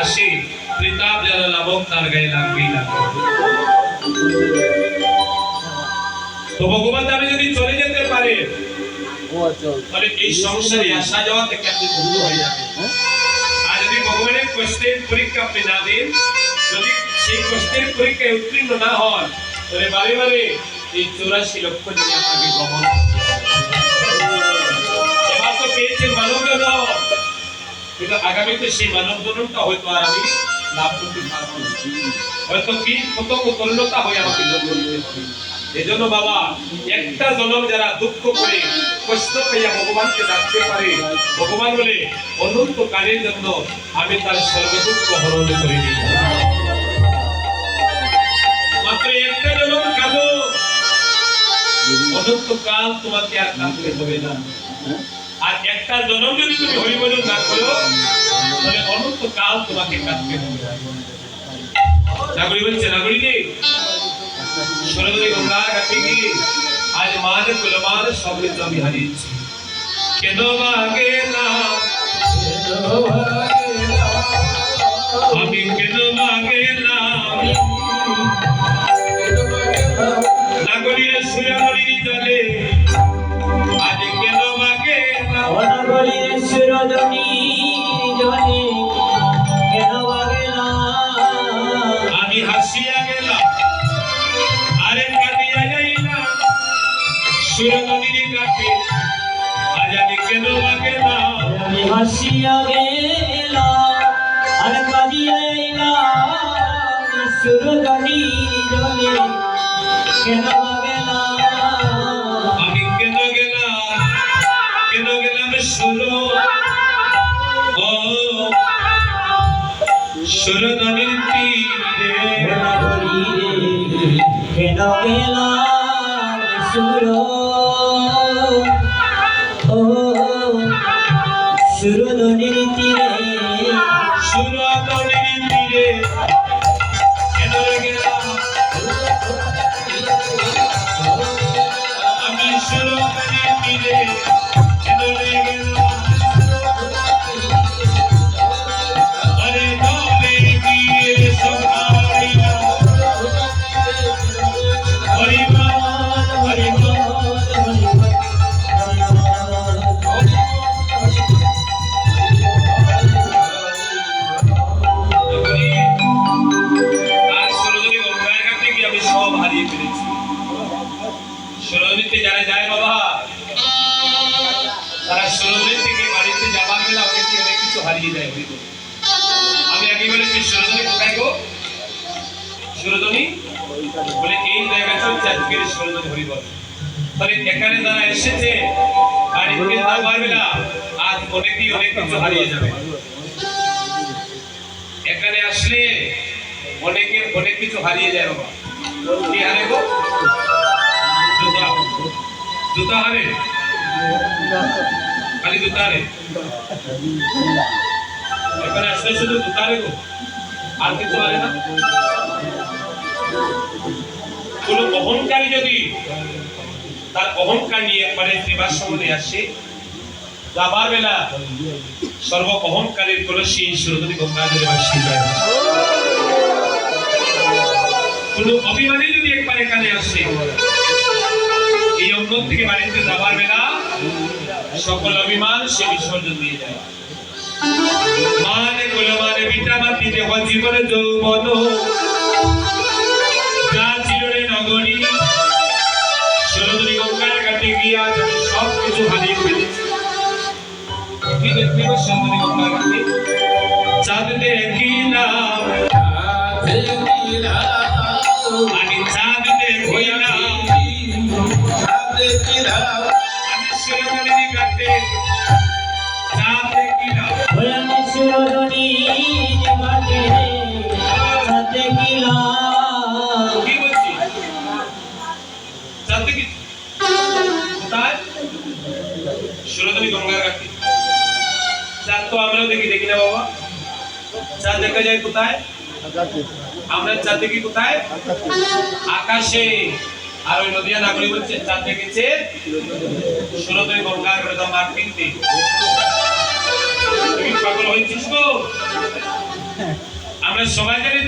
আসে প্রতাপ জ্বালা নামক তার গায়ে লাগবেই না। তো ভগবান আমি যদি চলে যেতে পারে তাহলে এই সংসারে আসা যাওয়া থেকে আপনি মুক্ত হয়ে যাবেন। আর যদি ভগবানের কষ্টের পরীক্ষা আপনি না দেন, যদি সেই কষ্টের পরীক্ষায় উত্তীর্ণ না হন, তাহলে বারে বারে এই 84 লক্ষ নিয়ে আপনাকে গ্রহণ করতে হবে। এবার তো পেয়েছেন মানব জন্ম, কিন্তু আগামীতে সেই মানব জন্মটা হয়তো আর আমি লাভ করতে পারবো না, হয়তো কি কত তরলতা হয়ে আমাকে জন্ম নিতে হবে। এজন্য বাবা, একটা জন্ম যারা দুঃখ করে কষ্ট পাইয়া ভগবানকে ডাকতে পারে, ভগবান বলে অনন্ত কালের জন্য আমি তার সর্ব দুঃখ হরণ করে দিই। মাত্র একটা জন্ম কাঁদো, অনন্ত কাল তোমাকে আর কাঁদতে হবে না। আর একটা জন্ম যদি তুমি হরিভজন না করো, তাহলে অনন্ত কাল তোমাকে কাঁদতে হবে। নাগরী বলছে, নাগরী রে সরোবরে গঙ্গার ঘাটে গিয়ে আজ মান কুলমান সব কিছু আমি হারিয়েছি। কেন ভাগে না আমি, কেন ভাগে না নাগরীর সুরনদীর জলে, আজ কেন ভাগে না নাগরীর সুরনদীর জলে, কেন ভাগে না আমি হাসিয়া গেলাম আরে কাঁদিয়া যাইলাম সুরনদীর ঘাটে, আজ আমি কেন ভাগে না আমি হাসিয়া গেলাম আর কাঁদিয়া এলাম সুরনদীর জলে, কেন ভাগে না আমি কেন গেলাম সুর ও সুরনদীর তীরে, কেন গেলাম সুর ও সুরনদীর তীরে, সুরনদীর তীরে কেন গেলাম আমি সুরনদীর তীরে, কেন গেলাম আরে তবে গিয়ে সভাইয়া হরিবল হরিবল সুরনদীতে যারা যায় বাবা, তারা সুরনদী থেকে বাড়িতে যাবার বেলা অনেক কিছু হারিয়ে যায়। আমি আগে বলেছি সুরনদী কোথায় গো? সুরনদী বলে এই জায়গাটা হচ্ছে আজকের সুরনদী হরিবল। তাহলে এখানে যারা এসেছে বাড়িতে যাবার বেলা আজ অনেকেই অনেক কিছু হারিয়ে যাবে। এখানে আসলে অনেকের অনেক কিছু হারিয়ে যায় বাবা। কি হারে গো? জুতা হারে, খালি জুতা হারে। এখানে আসলে শুধু জুতা হারে গো, আর কিছু হারে না। কোন অহংকারী যদি তার অহংকার নিয়ে একবারে ত্রিবাসমনে আসে, যাবার বেলা সর্ব অহংকারের কলসি সুরনদী গঙ্গা জলে ভাসিয়ে যায়। কোন অভিমানী যদি একবার এখানে আসে, এই অঙ্গন থেকে বাড়িতে যাবার বেলা সকল অভিমান সে বিসর্জন দিয়ে যায়। মানে কুলমানে বিটামাতি দেহ জীবনে যৌবন যা চিররে নগরী, সুরনদী গঙ্গার ঘাটে গিয়া যেন সব কিছু হারিয়ে ফেলেছে। কি দেখবি সুরনদী গঙ্গার ঘাটে? চাঁদ দেখিলাম আমি, চাঁদ দেখিলাম আমি সুরনদী ঘাটে, চাঁদ দেখিলাম আমি সুরনদীর ঘাটে, চাঁদ দেখিলাম। কি বলছি? চাঁদ দেখি কোথায়? সুরনদী গঙ্গার ঘাটে। চাঁদ তো আমরাও দেখি, দেখি না বাবা? চাঁদ দেখা যায় কোথায়? আমরা চাঁদ দেখি কোথায়? আকাশে। আর ওই নদিয়া নাগরী বলছে চাঁদ দেখেছে সুরনদী গঙ্গার ঘাটে, মাঠ কিনতে। তুমি পাগল হয়েছিস গো? আমরা সবাই জানি